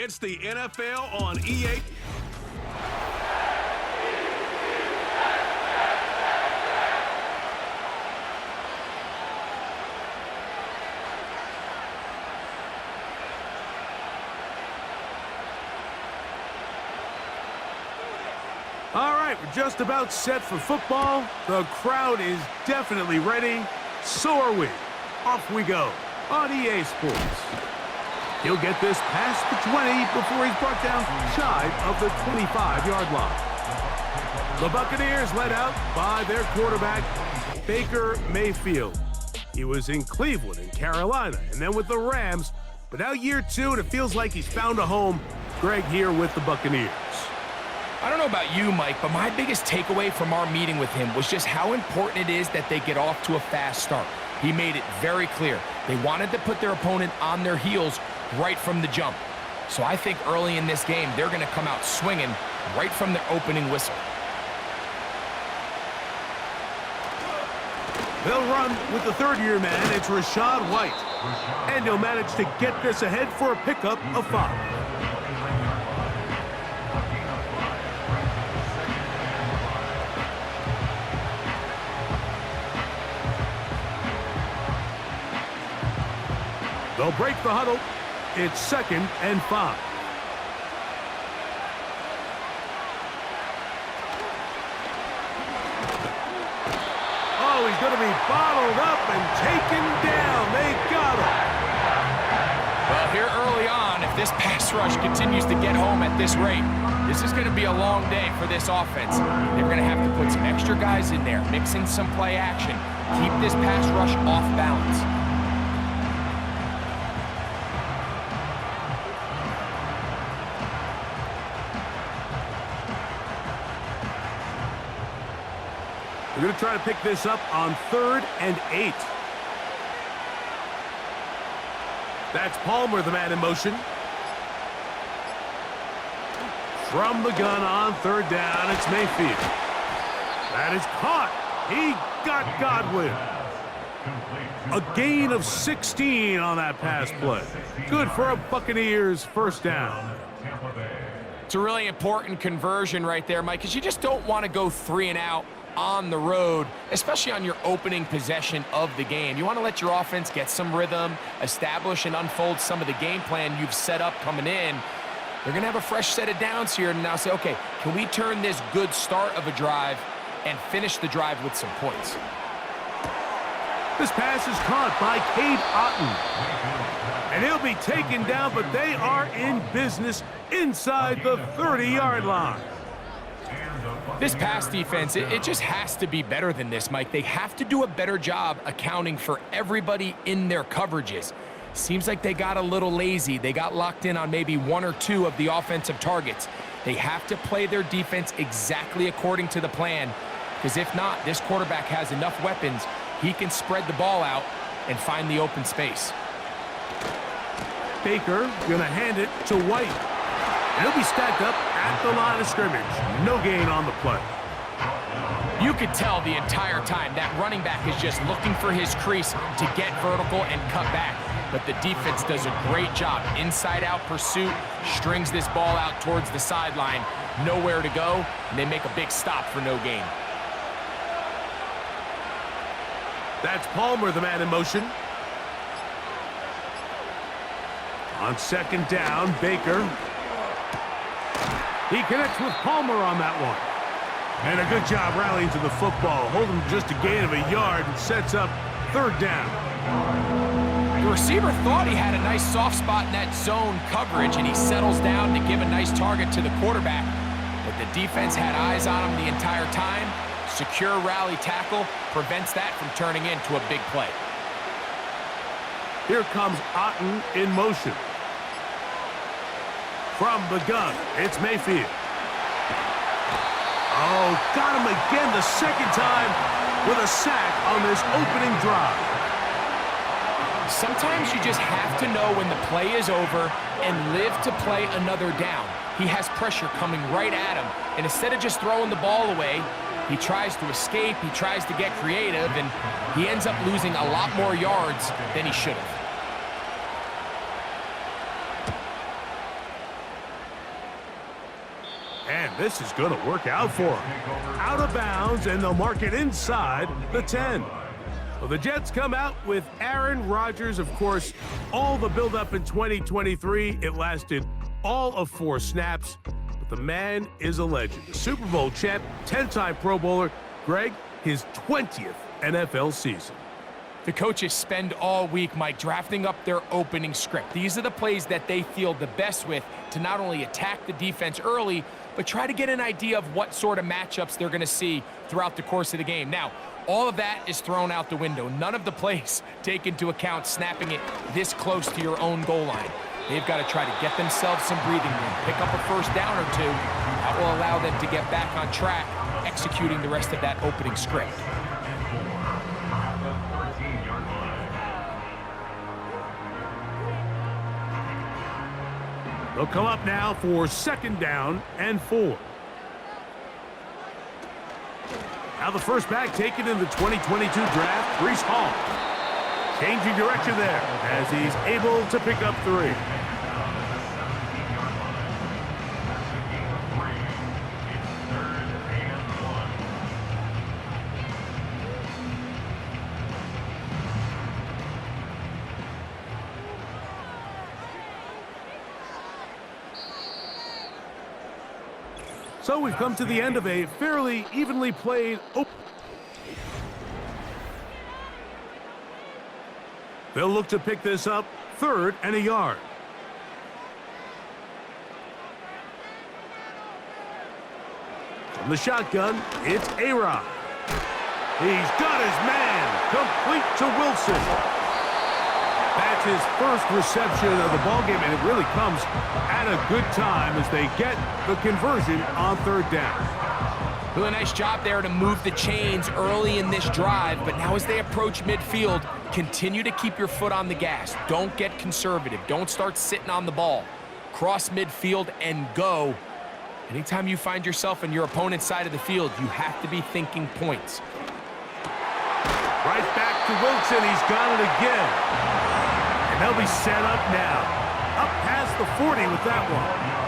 It's the NFL on EA. All right, we're just about set for football. The crowd is definitely ready. So are we. Off we go on EA Sports. He'll get this past the 20 before he's brought down shy of the 25-yard line. The Buccaneers led out by their quarterback, Baker Mayfield. He was in Cleveland and Carolina, and then with the Rams. But now year 2, and it feels like he's found a home. Greg here with the Buccaneers. I don't know about you, Mike, but my biggest takeaway from our meeting with him was just how important it is that they get off to a fast start. He made it very clear. They wanted to put their opponent on their heels right from the jump. So I think early in this game, they're going to come out swinging right from their opening whistle. They'll run with the third-year man. It's Rachaad White. And he'll manage to get this ahead for a pickup of 5. They'll break the huddle. It's 2nd and 5. Oh, he's going to be bottled up and taken down. They got him. Well, here early on, if this pass rush continues to get home at this rate, this is going to be a long day for this offense. They're going to have to put some extra guys in there, mix in some play action, keep this pass rush off balance. We're going to try to pick this up on 3rd and 8. That's Palmer, the man in motion. From the gun on 3rd down, it's Mayfield. That is caught. He got Godwin. A gain of 16 on that pass play. Good for a Buccaneers first down. It's a really important conversion right there, Mike, because you just don't want to go 3 and out on the road, especially on your opening possession of the game. You want to let your offense get some rhythm, establish and unfold some of the game plan you've set up coming in. They're going to have a fresh set of downs here and now say, okay, can we turn this good start of a drive and finish the drive with some points? This pass is caught by Cade Otton. And he'll be taken down, but they are in business inside the 30-yard line. This pass defense, it just has to be better than this, Mike. They have to do a better job accounting for everybody in their coverages. Seems like they got a little lazy. They got locked in on maybe 1 or 2 of the offensive targets. They have to play their defense exactly according to the plan, because if not, this quarterback has enough weapons. He can spread the ball out and find the open space. Baker going to hand it to White. And he'll be stacked up at the line of scrimmage. No gain on the play. You could tell the entire time that running back is just looking for his crease to get vertical and cut back. But the defense does a great job. Inside-out pursuit, strings this ball out towards the sideline. Nowhere to go, and they make a big stop for no gain. That's Palmer, the man in motion. On 2nd down, Baker. He connects with Palmer on that one. And a good job rallying to the football. Holding just a gain of a yard and sets up 3rd down. The receiver thought he had a nice soft spot in that zone coverage, and he settles down to give a nice target to the quarterback. But the defense had eyes on him the entire time. Secure rally tackle prevents that from turning into a big play. Here comes Otton in motion. From the gun, it's Mayfield. Oh, got him again the 2nd time with a sack on this opening drive. Sometimes you just have to know when the play is over and live to play another down. He has pressure coming right at him, and instead of just throwing the ball away, he tries to escape, he tries to get creative, and he ends up losing a lot more yards than he should have. And this is going to work out for him. Out of bounds, and they'll mark it inside the 10. Well, the Jets come out with Aaron Rodgers. Of course, all the buildup in 2023, it lasted all of 4 snaps. But the man is a legend. The Super Bowl champ, 10-time Pro Bowler. Greg, his 20th NFL season. The coaches spend all week, Mike, drafting up their opening script. These are the plays that they feel the best with to not only attack the defense early, but try to get an idea of what sort of matchups they're going to see throughout the course of the game. Now, all of that is thrown out the window. None of the plays take into account snapping it this close to your own goal line. They've got to try to get themselves some breathing room, pick up a first down or two. That will allow them to get back on track, executing the rest of that opening script. They'll come up now for 2nd down and 4. Now the first back taken in the 2022 draft, Breece Hall. Changing direction there as he's able to pick up 3. So we've come to the end of a fairly evenly played They'll look to pick this up 3rd and a yard. From the shotgun, it's A-Rod. He's got his man, complete to Wilson. That's his first reception of the ballgame, and it really comes at a good time as they get the conversion on 3rd down. Doing a nice job there to move the chains early in this drive, but now as they approach midfield, continue to keep your foot on the gas. Don't get conservative. Don't start sitting on the ball. Cross midfield and go. Anytime you find yourself on your opponent's side of the field, you have to be thinking points. Right back to Wilson. He's got it again. And they'll be set up now. Up past the 40 with that one.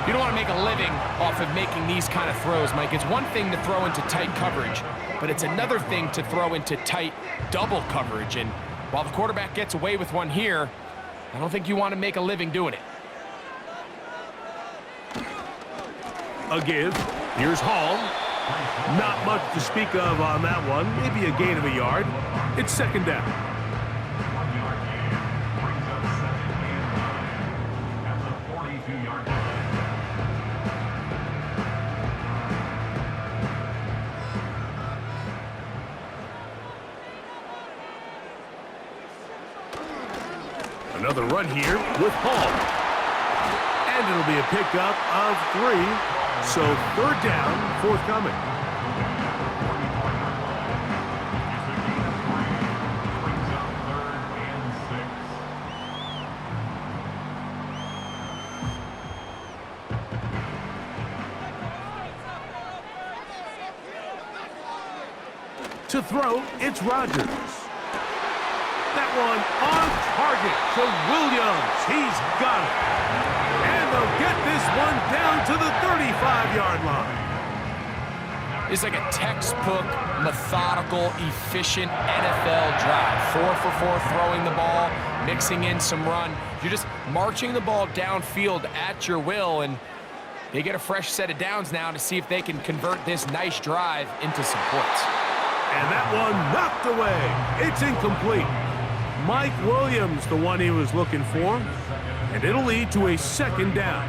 You don't want to make a living off of making these kind of throws, Mike. It's one thing to throw into tight coverage, but it's another thing to throw into tight double coverage. And while the quarterback gets away with one here, I don't think you want to make a living doing it. A give. Here's Hall. Not much to speak of on that one. Maybe a gain of a yard. It's 2nd down. Another run here with Hall. And it'll be a pickup of 3. So 3rd down, forthcoming. To throw, it's Rodgers. That one on target to Williams. He's got it. And they'll get this one down to the 35-yard line. It's like a textbook, methodical, efficient NFL drive. 4 for 4 throwing the ball, mixing in some run. You're just marching the ball downfield at your will, and they get a fresh set of downs now to see if they can convert this nice drive into some points. And that one knocked away. It's incomplete. Mike Williams, the one he was looking for, and it'll lead to a 2nd down.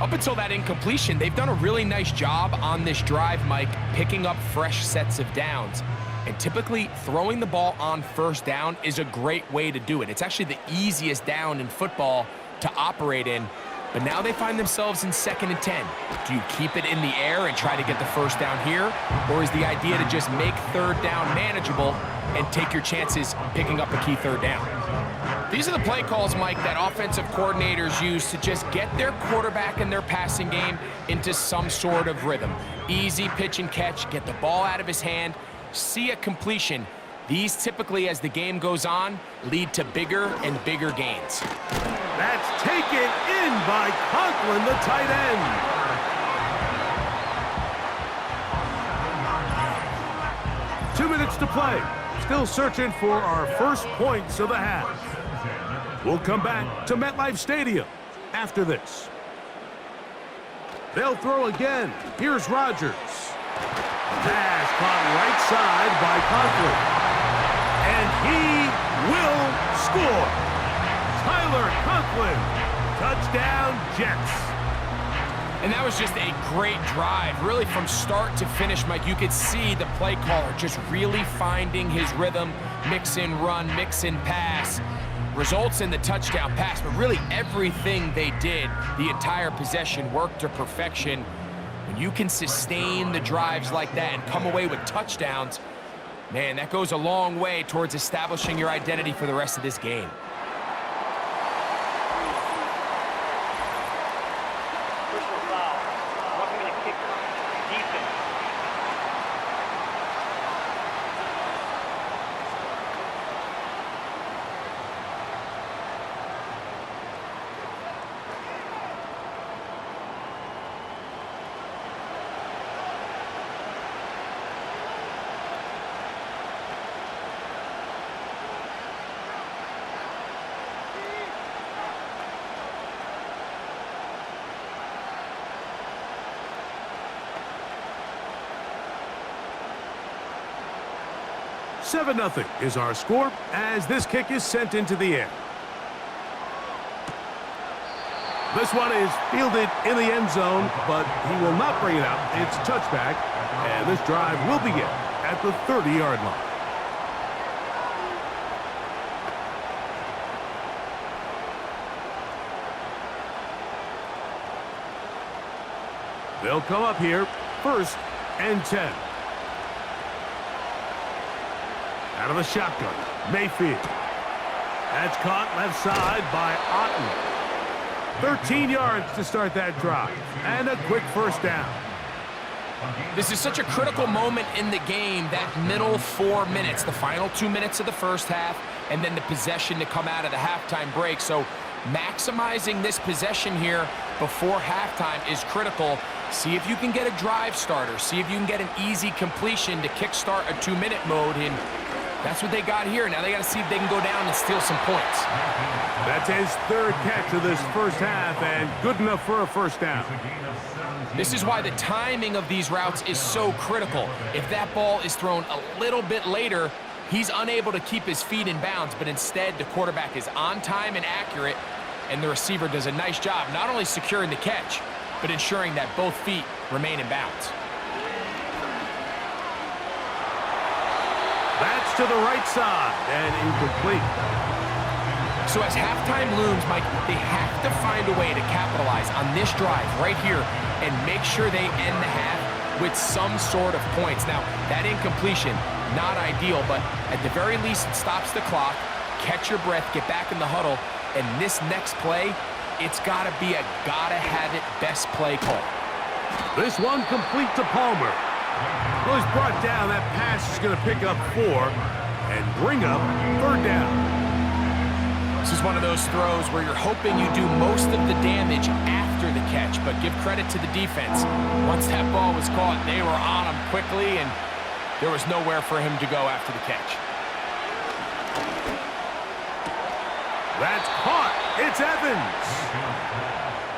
Up until that incompletion, they've done a really nice job on this drive, Mike, picking up fresh sets of downs. And typically, throwing the ball on 1st down is a great way to do it. It's actually the easiest down in football to operate in. But now they find themselves in 2nd and 10. Do you keep it in the air and try to get the 1st down here? Or is the idea to just make 3rd down manageable and take your chances picking up a key 3rd down? These are the play calls, Mike, that offensive coordinators use to just get their quarterback and their passing game into some sort of rhythm. Easy pitch and catch, get the ball out of his hand, see a completion. These typically, as the game goes on, lead to bigger and bigger gains. That's taken in by Conklin, the tight end. Two minutes to play. Still searching for our first points of the half. We'll come back to MetLife Stadium after this. They'll throw again. Here's Rodgers. Pass caught right side by Conklin. And he will score. Tyler Conklin. Touchdown, Jets. And that was just a great drive. Really, from start to finish, Mike, you could see the play caller just really finding his rhythm. Mix in run, mix in pass. Results in the touchdown pass, but really everything they did, the entire possession, worked to perfection. When you can sustain the drives like that and come away with touchdowns, man, that goes a long way towards establishing your identity for the rest of this game. Seven 0 is our score as this kick is sent into the air. This one is fielded in the end zone, but he will not bring it out. It's touchback, and this drive will begin at the 30-yard line. They'll come up here, 1st and 10. Out of the shotgun, Mayfield. That's caught left side by Otten. 13 yards to start that drive, and a quick first down. This is such a critical moment in the game, that middle 4 minutes, the final 2 minutes of the first half, and then the possession to come out of the halftime break. So maximizing this possession here before halftime is critical. See if you can get a drive starter. See if you can get an easy completion to kickstart a 2-minute mode, and that's what they got here. Now they got to see if they can go down and steal some points. That's his 3rd catch of this first half, and good enough for a first down. This is why the timing of these routes is so critical. If that ball is thrown a little bit later, he's unable to keep his feet in bounds, but instead the quarterback is on time and accurate, and the receiver does a nice job not only securing the catch, but ensuring that both feet remain in bounds. That's to the right side and incomplete. So as halftime looms, Mike, they have to find a way to capitalize on this drive right here and make sure they end the half with some sort of points. Now, that incompletion, not ideal, but at the very least it stops the clock, catch your breath, get back in the huddle, and this next play, it's got to be a gotta-have-it best play call. This one complete to Palmer. Well, he's brought down. That pass is going to pick up 4 and bring up 3rd down. This is one of those throws where you're hoping you do most of the damage after the catch, but give credit to the defense. Once that ball was caught, they were on him quickly, and there was nowhere for him to go after the catch. That's caught. It's Evans.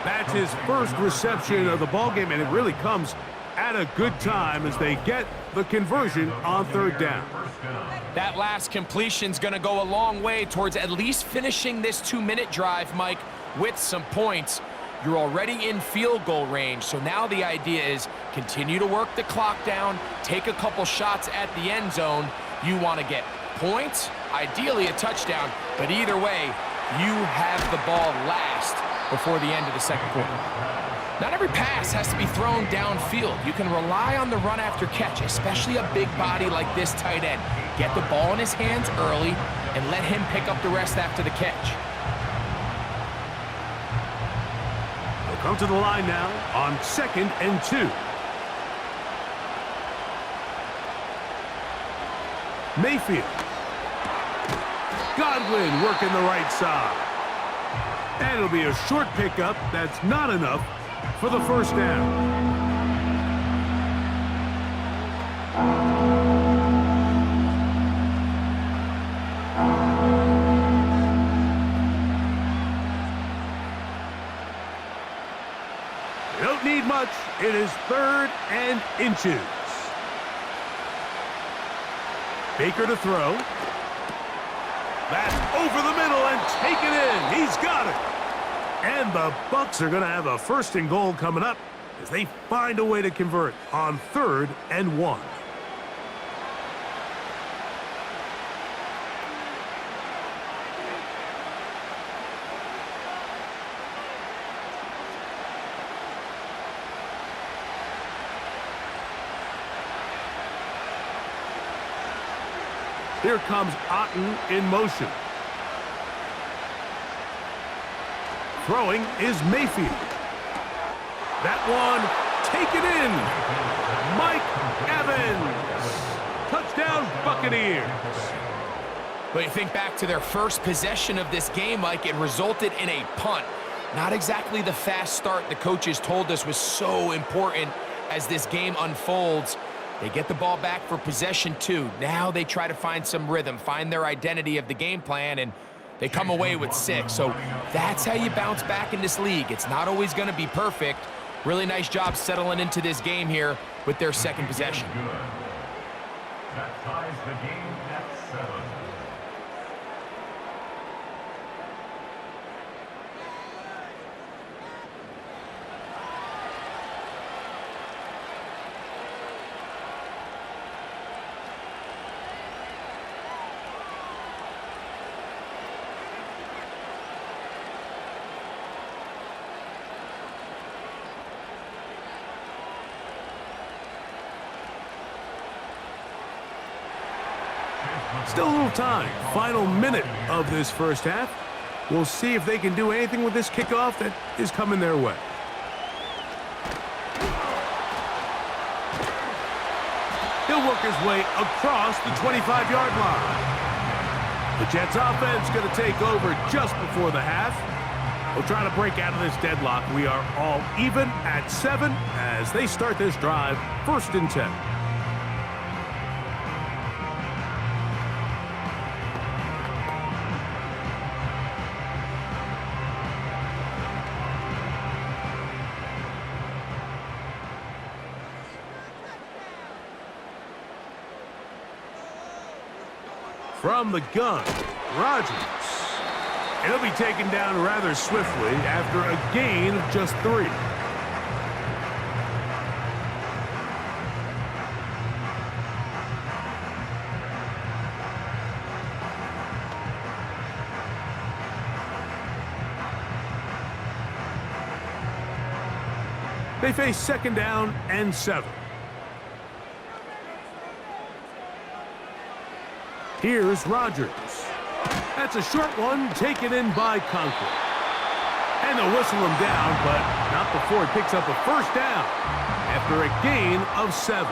That's his first reception of the ballgame, and it really comes at a good time as they get the conversion on 3rd down. That last completion's going to go a long way towards at least finishing this 2-minute drive, Mike, with some points. You're already in field goal range, so now the idea is continue to work the clock down, take a couple shots at the end zone. You want to get points, ideally a touchdown, but either way, you have the ball last before the end of the second quarter. Not every pass has to be thrown downfield. You can rely on the run after catch, especially a big body like this tight end. Get the ball in his hands early and let him pick up the rest after the catch. They'll come to the line now on 2nd and 2. Mayfield Godwin working the right side. And it'll be a short pickup. That's not enough for the first down. They don't need much. It is 3rd and inches. Baker to throw. That's over the middle and taken in. He's got it. And the Bucs are going to have a 1st and goal coming up as they find a way to convert on 3rd and 1. Here comes Otten in motion. Throwing is Mayfield. That one taken in. Mike Evans. Touchdown, Buccaneers. But you think back to their first possession of this game, Mike, it resulted in a punt. Not exactly the fast start the coaches told us was so important as this game unfolds. They get the ball back for possession 2. Now they try to find some rhythm, find their identity of the game plan, and they come away with 6. So that's how you bounce back in this league. It's not always going to be perfect. Really nice job settling into this game here with their 2nd possession. That ties the game at 7. Still a little time. Final minute of this first half. We'll see if they can do anything with this kickoff that is coming their way. He'll work his way across the 25-yard line. The Jets offense going to take over just before the half. We'll try to break out of this deadlock. We are all even at 7 as they start this drive, 1st and 10. From the gun, Rodgers. He'll be taken down rather swiftly after a gain of just 3. They face 2nd down and 7. Here's Rodgers. That's a short one taken in by Conklin. And they'll whistle him down, but not before he picks up a 1st down after a gain of 7.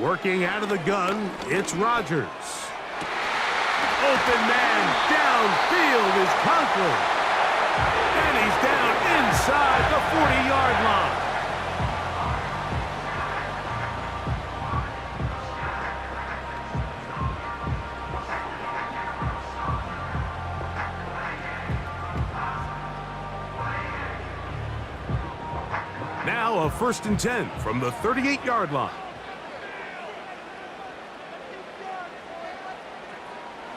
Working out of the gun, it's Rodgers. Open man downfield is Conklin. And he's down inside the 40-yard line. Now a 1st and 10 from the 38-yard line.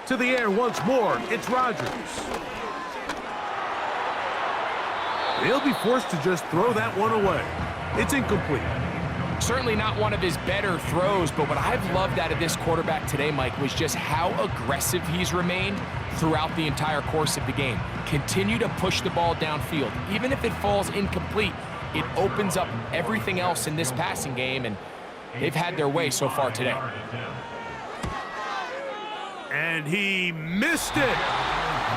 To the air once more, it's Rodgers. He'll be forced to just throw that one away. It's incomplete. Certainly not one of his better throws, but what I've loved out of this quarterback today, Mike, was just how aggressive he's remained throughout the entire course of the game. Continue to push the ball downfield. Even if it falls incomplete, it opens up everything else in this passing game, and They've had their way so far today. And he missed it.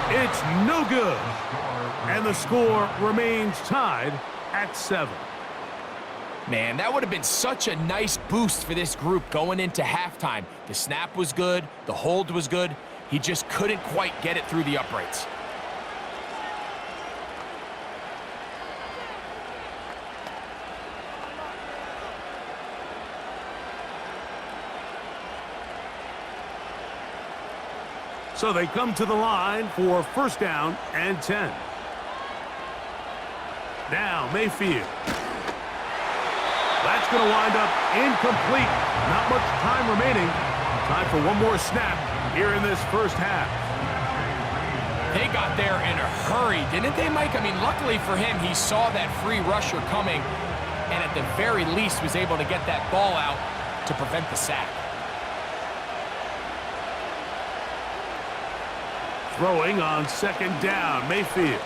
It's no good. And the score remains tied at 7. Man, that would have been such a nice boost for this group going into halftime. The snap was good. The hold was good. He just couldn't quite get it through the uprights. So they come to the line for first down and 10. Now Mayfield. That's going to wind up incomplete. Not much time remaining. Time for one more snap here in this first half. They got there in a hurry, didn't they, Mike? I mean, luckily for him, he saw that free rusher coming and at the very least was able to get that ball out to prevent the sack. Throwing on second down, Mayfield.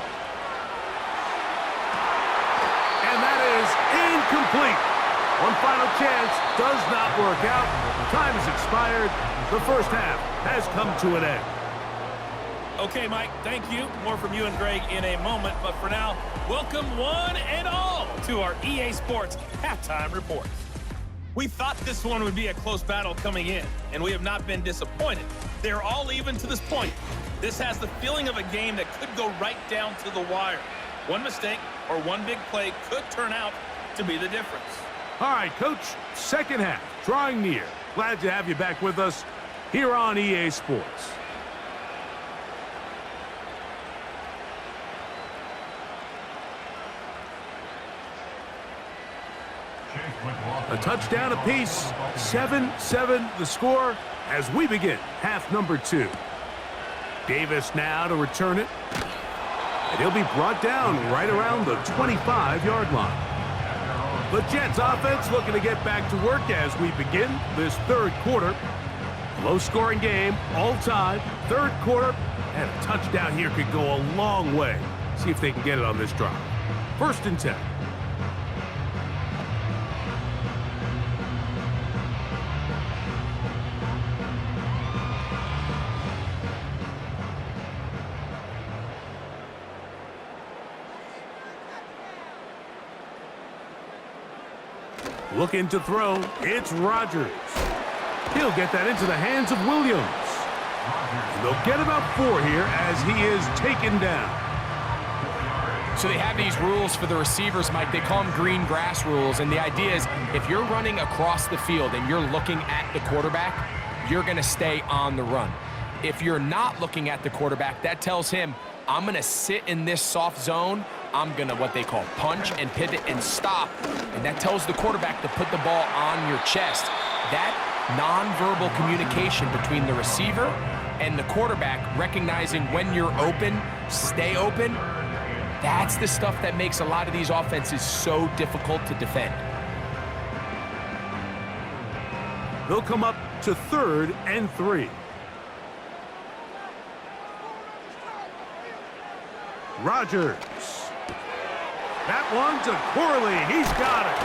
And that is incomplete. One final chance does not work out. Time has expired. The first half has come to an end. Okay, Mike, thank you. More from you and Greg in a moment. But for now, welcome one and all to our EA Sports Halftime Report. We thought this one would be a close battle coming in, and we have not been disappointed. They're all even to this point. This has the feeling of a game that could go right down to the wire. One mistake or one big play could turn out to be the difference. All right, Coach, second half, drawing near. Glad to have you back with us here on EA Sports. A touchdown apiece, 7-7 the score as we begin half number 2. Davis now to return it. And he'll be brought down right around the 25-yard line. The Jets offense looking to get back to work as we begin this third quarter. Low-scoring game, all tied, third quarter, and a touchdown here could go a long way. See if they can get it on this drive. First and 10. Looking to throw, it's Rodgers. He'll get that into the hands of Williams. And they'll get about 4 here as he is taken down. So they have these rules for the receivers, Mike. They call them green grass rules. And the idea is if you're running across the field and you're looking at the quarterback, you're going to stay on the run. If you're not looking at the quarterback, that tells him, I'm going to sit in this soft zone. I'm going to what they call punch and pivot and stop. And that tells the quarterback to put the ball on your chest. That nonverbal communication between the receiver and the quarterback, recognizing when you're open, stay open, that's the stuff that makes a lot of these offenses so difficult to defend. They'll come up to 3rd and 3. Rodgers. That one to Corley. He's got it.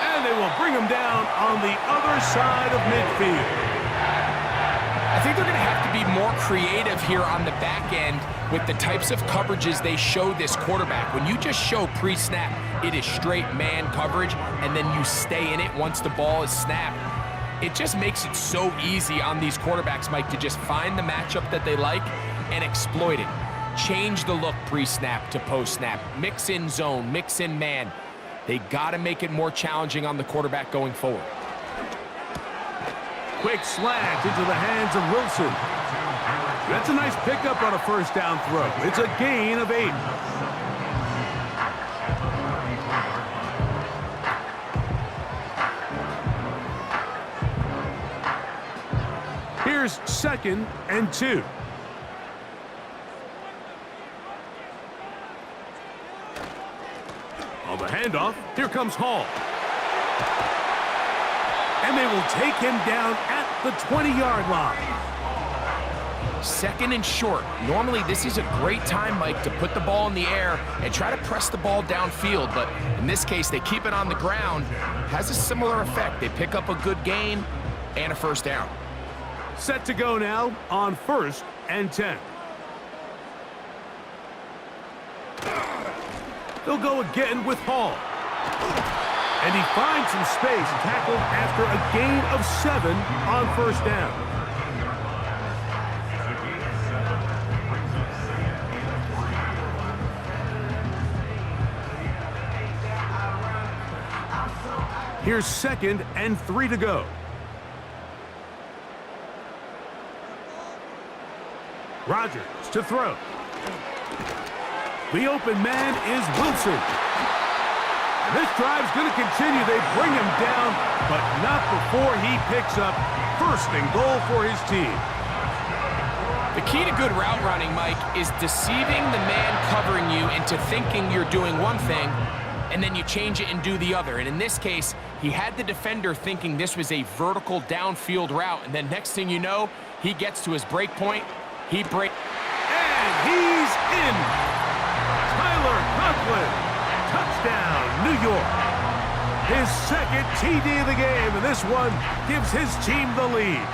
And they will bring him down on the other side of midfield. I think they're going to have to be more creative here on the back end with the types of coverages they show this quarterback. When you just show pre-snap, it is straight man coverage, and then you stay in it once the ball is snapped. It just makes it so easy on these quarterbacks, Mike, to just find the matchup that they like and exploit it. Change the look pre-snap to post-snap. Mix in zone, mix in man. They got to make it more challenging on the quarterback going forward. Quick slant into the hands of Wilson. That's a nice pickup on a first down throw. It's a gain of 8. Here's 2nd and 2. On the handoff, here comes Hall. And they will take him down at the 20-yard line. 2nd and short. Normally, this is a great time, Mike, to put the ball in the air and try to press the ball downfield. But in this case, they keep it on the ground. Has a similar effect. They pick up a good gain and a first down. Set to go now on 1st and 10. They'll go again with Hall. And he finds some space, tackled after a gain of 7 on 1st down. Here's 2nd and 3 to go. Rodgers to throw. The open man is Wilson. This drive's going to continue. They bring him down, but not before he picks up 1st and goal for his team. The key to good route running, Mike, is deceiving the man covering you into thinking you're doing one thing, and then you change it and do the other. And in this case, he had the defender thinking this was a vertical downfield route, and then next thing you know, he gets to his break point. And he's in. Tyler Conklin, touchdown, New York. His 2nd TD of the game, and this one gives his team the lead.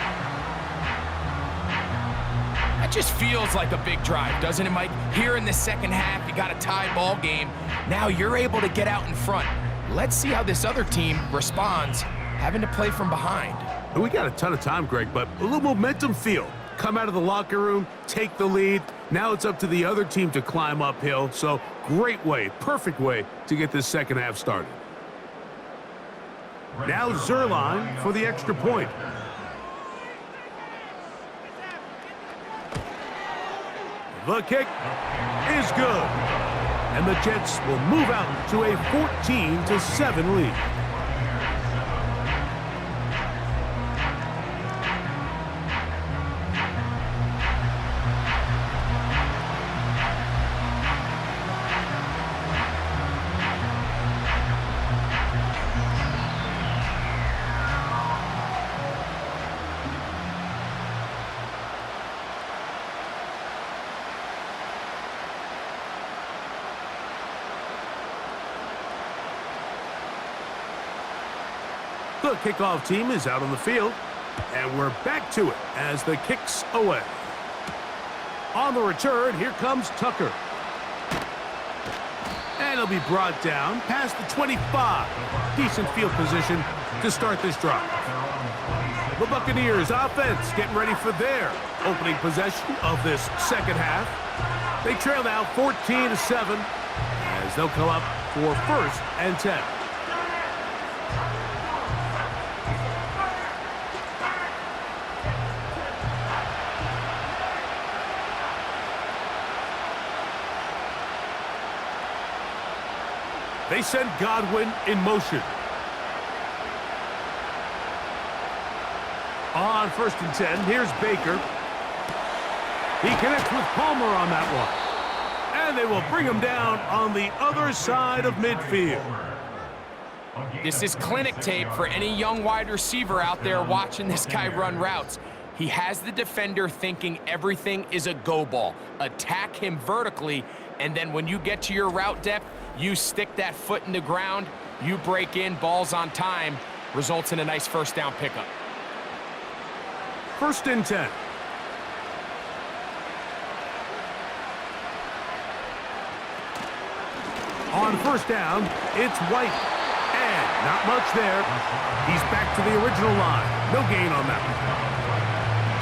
That just feels like a big drive, doesn't it, Mike? Here in the 2nd half, you got a tie ball game. Now you're able to get out in front. Let's see how this other team responds, having to play from behind. We got a ton of time, Greg, but a little momentum feel. Come out of the locker room, take the lead. Now it's up to the other team to climb uphill. So great way, perfect way to get this 2nd half started. Now Zerline for the extra point. The kick is good. And the Jets will move out to a 14-7 lead. The kickoff team is out on the field, and we're back to it as the kick's away. On the return, here comes Tucker. And he'll be brought down past the 25. Decent field position to start this drive. The Buccaneers offense getting ready for their opening possession of this 2nd half. They trail now 14-7 as they'll come up for 1st and 10. They send Godwin in motion. On 1st and 10, here's Baker. He connects with Palmer on that one. And they will bring him down on the other side of midfield. This is clinic tape for any young wide receiver out there watching this guy run routes. He has the defender thinking everything is a go ball. Attack him vertically, and then when you get to your route depth, you stick that foot in the ground, you break in, balls on time, results in a nice 1st down pickup. 1st and 10. On 1st down, it's White. And not much there. He's back to the original line. No gain on that one.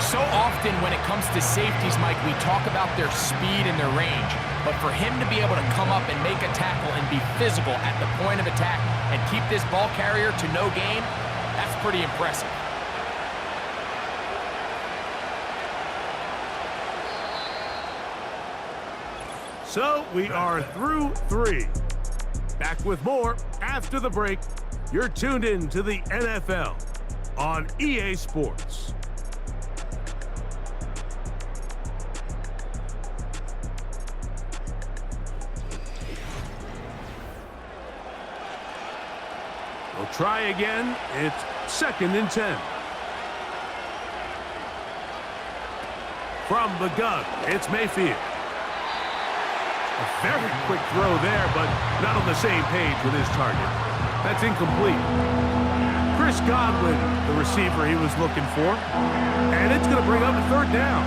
So often when it comes to safeties, Mike, we talk about their speed and their range. But for him to be able to come up and make a tackle and be physical at the point of attack and keep this ball carrier to no gain, that's pretty impressive. So we are through 3. Back with more after the break. You're tuned in to the NFL on EA Sports. We'll try again. It's 2nd and 10. From the gun, it's Mayfield. A very quick throw there, but not on the same page with his target. That's incomplete. Chris Godwin, the receiver he was looking for. And it's going to bring up a third down.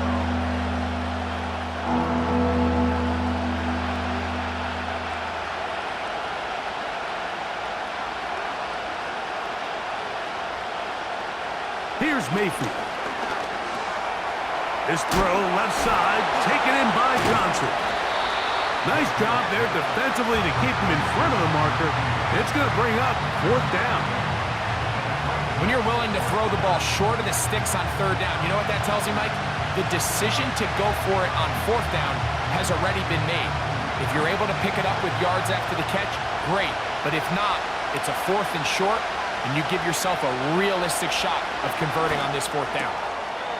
Here's Mayfield. This throw left side, taken in by Johnson. Nice job there defensively to keep him in front of the marker. It's going to bring up fourth down. When you're willing to throw the ball short of the sticks on third down, you know what that tells you, Mike? The decision to go for it on fourth down has already been made. If you're able to pick it up with yards after the catch, great. But if not, it's a fourth and short, and you give yourself a realistic shot of converting on this fourth down.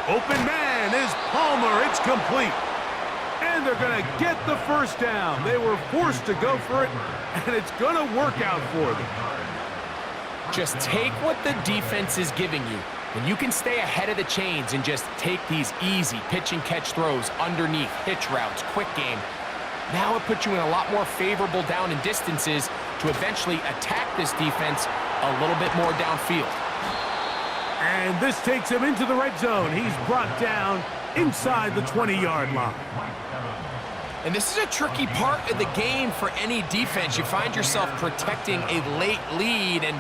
Open man is Palmer. It's complete. And they're going to get the first down. They were forced to go for it, and it's going to work out for them. Just take what the defense is giving you. When you can stay ahead of the chains and just take these easy pitch and catch throws underneath, hitch routes, quick game, now it puts you in a lot more favorable down and distances to eventually attack this defense a little bit more downfield. And this takes him into the red zone. He's brought down inside the 20-yard line. And this is a tricky part of the game for any defense. You find yourself protecting a late lead, and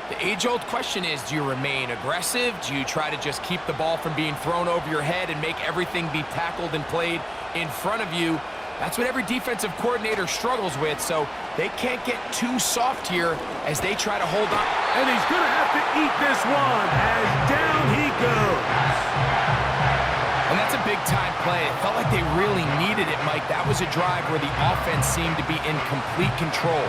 the age-old question is, do you remain aggressive? Do you try to just keep the ball from being thrown over your head and make everything be tackled and played in front of you? That's what every defensive coordinator struggles with, so they can't get too soft here as they try to hold on. And he's going to have to eat this one as down he goes. And that's a big-time play. It felt like they really needed it, Mike. That was a drive where the offense seemed to be in complete control.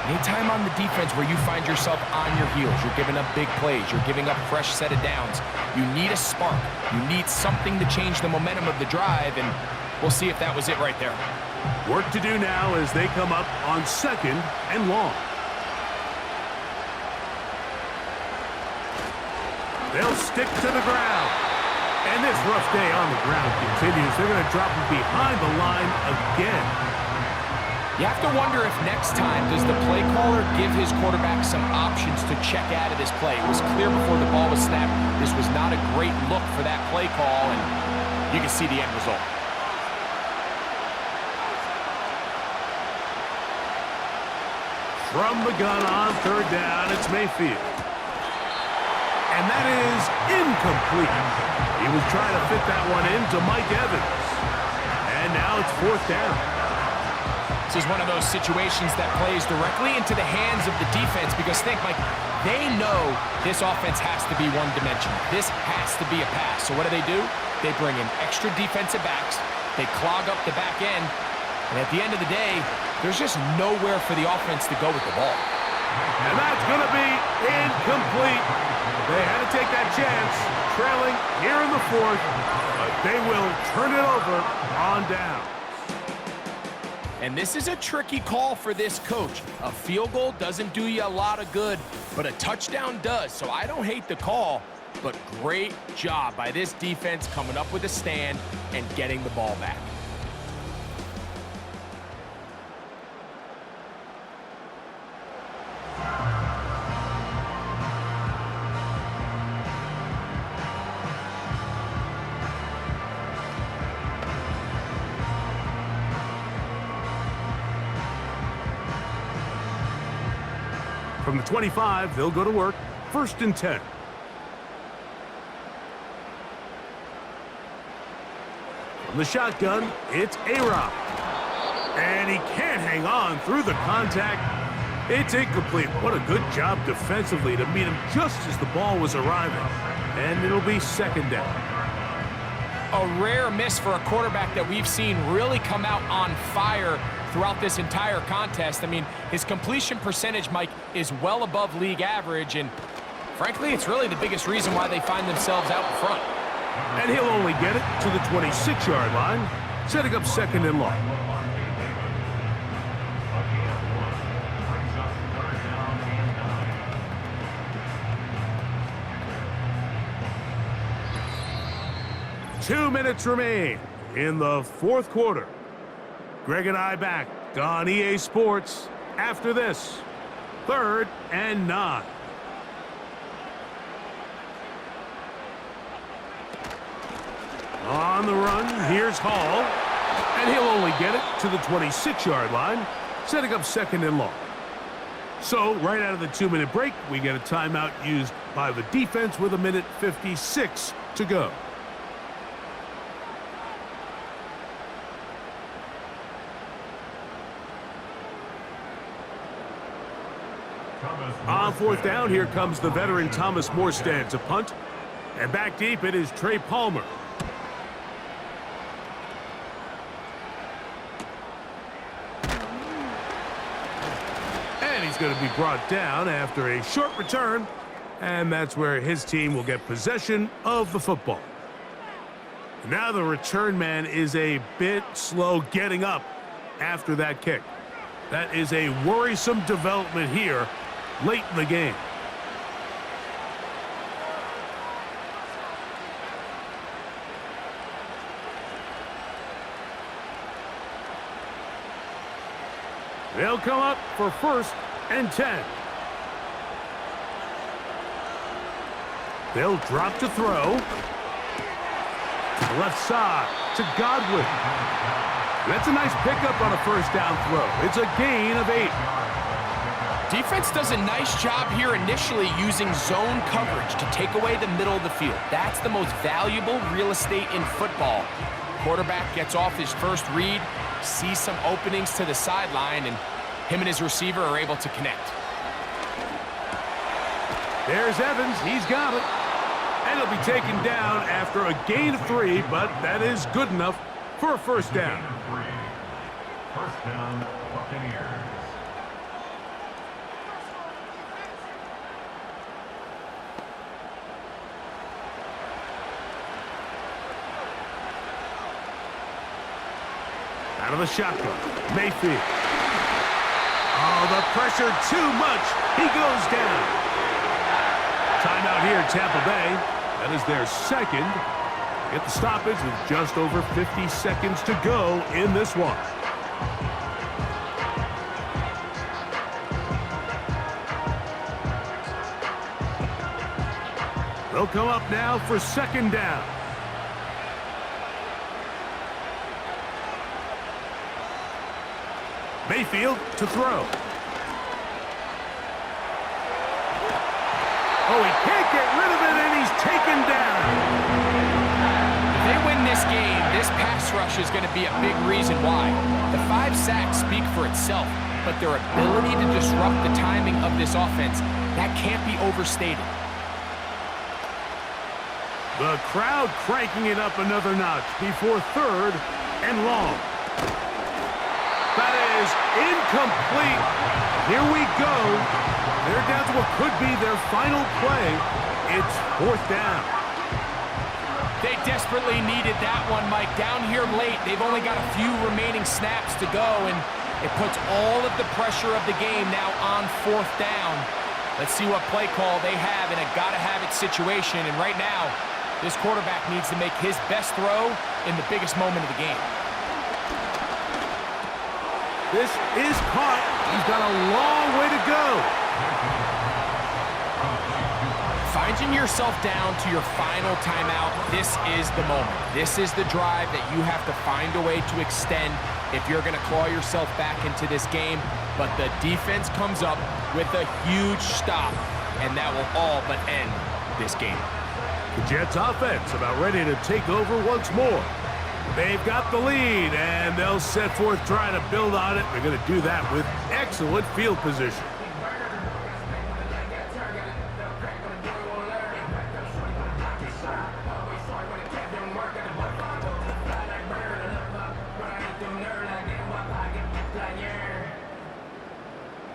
Anytime on the defense where you find yourself on your heels, you're giving up big plays, you're giving up a fresh set of downs, you need a spark. You need something to change the momentum of the drive, and we'll see if that was it right there. Work to do now as they come up on 2nd and long. They'll stick to the ground. And this rough day on the ground continues. They're going to drop him behind the line again. You have to wonder if next time does the play caller give his quarterback some options to check out of this play. It was clear before the ball was snapped. This was not a great look for that play call, and you can see the end result. From the gun on 3rd down, it's Mayfield. And that is incomplete. He was trying to fit that one into Mike Evans. And now it's 4th down. This is one of those situations that plays directly into the hands of the defense because think, Mike, they know this offense has to be one-dimensional. This has to be a pass. So what do? They bring in extra defensive backs. They clog up the back end. And at the end of the day, there's just nowhere for the offense to go with the ball. And that's going to be incomplete. They had to take that chance, trailing here in the 4th, but they will turn it over on down. And this is a tricky call for this coach. A field goal doesn't do you a lot of good, but a touchdown does. So I don't hate the call, but great job by this defense coming up with a stand and getting the ball back. From the 25, they'll go to work. 1st and 10. From the shotgun, it's A-Rob. And he can't hang on through the contact. It's incomplete. What a good job defensively to meet him just as the ball was arriving. And it'll be 2nd down. A rare miss for a quarterback that we've seen really come out on fire throughout this entire contest. I mean, his completion percentage, Mike, is well above league average, and frankly, it's really the biggest reason why they find themselves out in front. And he'll only get it to the 26-yard line, setting up 2nd and long. 2 minutes remain in the fourth quarter. Greg and I back on EA Sports after this. 3rd and 9. On the run, here's Hall. And he'll only get it to the 26-yard line, setting up 2nd and long. So, right out of the 2-minute break, we get a timeout used by the defense with 1:56 to go. On 4th down, here comes the veteran Thomas Morstead to punt. And back deep, it is Trey Palmer. And he's going to be brought down after a short return. And that's where his team will get possession of the football. Now the return man is a bit slow getting up after that kick. That is a worrisome development here late in the game. They'll come up for 1st and 10. They'll drop to throw. To the left side to Godwin. That's a nice pickup on a 1st down throw. It's a gain of 8. Defense does a nice job here initially using zone coverage to take away the middle of the field. That's the most valuable real estate in football. Quarterback gets off his first read, sees some openings to the sideline, and him and his receiver are able to connect. There's Evans. He's got it. And he'll be taken down after a gain of 3, but that is good enough for a 1st down. 1st down, Buccaneers. Out of the shotgun, Mayfield. Oh, the pressure too much. He goes down. Timeout here, Tampa Bay. That is their 2nd. Get the stoppage with just over 50 seconds to go in this one. They'll come up now for 2nd down. Mayfield to throw. Oh, he can't get rid of it, and he's taken down. If they win this game, this pass rush is going to be a big reason why. The 5 sacks speak for itself, but their ability to disrupt the timing of this offense, that can't be overstated. The crowd cranking it up another notch before 3rd and long. That is incomplete. Here we go. They're down to what could be their final play. It's 4th down. They desperately needed that one, Mike. Down here late, they've only got a few remaining snaps to go, and it puts all of the pressure of the game now on 4th down. Let's see what play call they have in a gotta-have-it situation, and right now, this quarterback needs to make his best throw in the biggest moment of the game. This is caught. He's got a long way to go. Finding yourself down to your final timeout, this is the moment. This is the drive that you have to find a way to extend if you're going to claw yourself back into this game. But the defense comes up with a huge stop, and that will all but end this game. The Jets offense about ready to take over once more. They've got the lead, and they'll set forth trying to build on it. They're going to do that with excellent field position.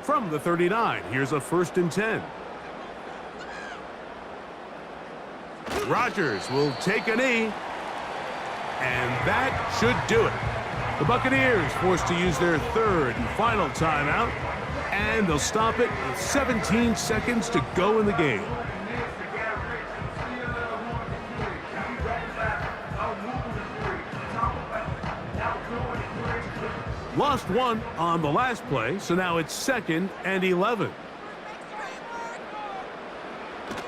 From the 39, here's a 1st and 10. Rodgers will take a knee. And that should do it. The Buccaneers forced to use their 3rd and final timeout, and they'll stop it with 17 seconds to go in the game. lost one on the last play, so now it's 2nd and 11.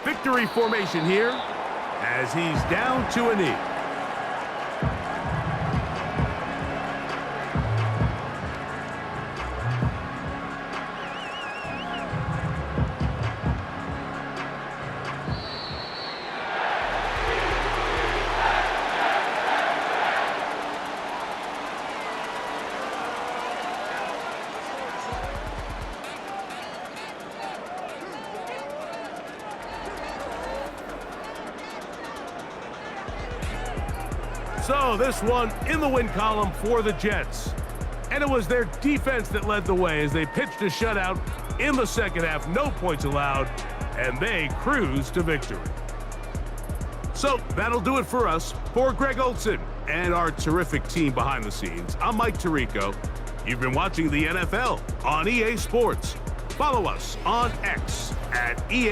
Victory formation here as he's down to a knee. So this one in the win column for the Jets. And it was their defense that led the way as they pitched a shutout in the second half. No points allowed, and they cruised to victory. So that'll do it for us. For Greg Olson and our terrific team behind the scenes, I'm Mike Tirico. You've been watching the NFL on EA Sports. Follow us on X at EA.